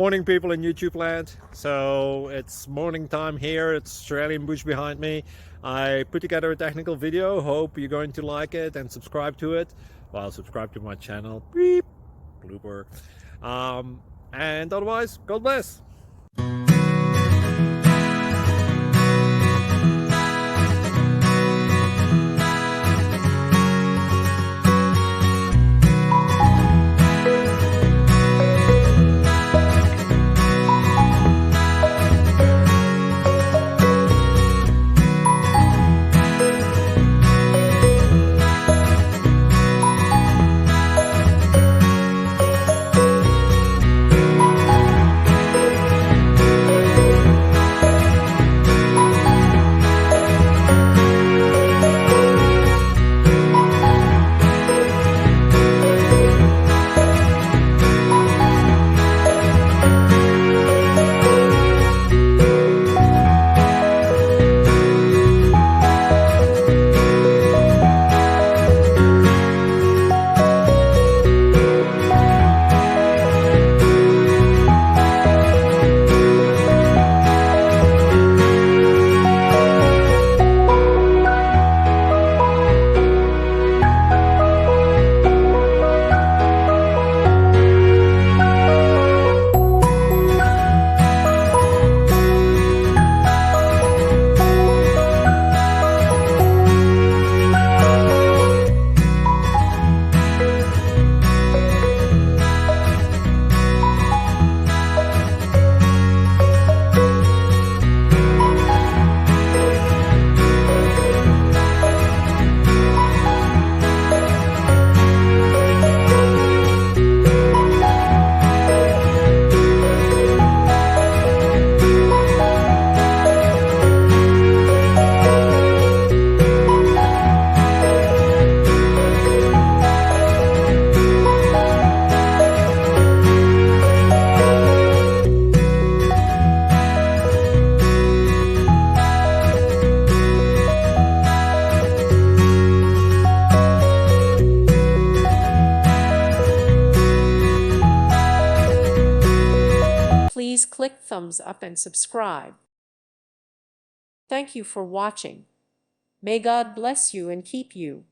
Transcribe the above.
Morning people in YouTube land. So it's morning time here. It's Australian bush behind me. I put together a technical video. Hope you're going to like it and subscribe to it. Well, subscribe to my channel. Beep. Blooper. And otherwise, God bless. Please click thumbs up and subscribe. Thank you for watching. May God bless you and keep you.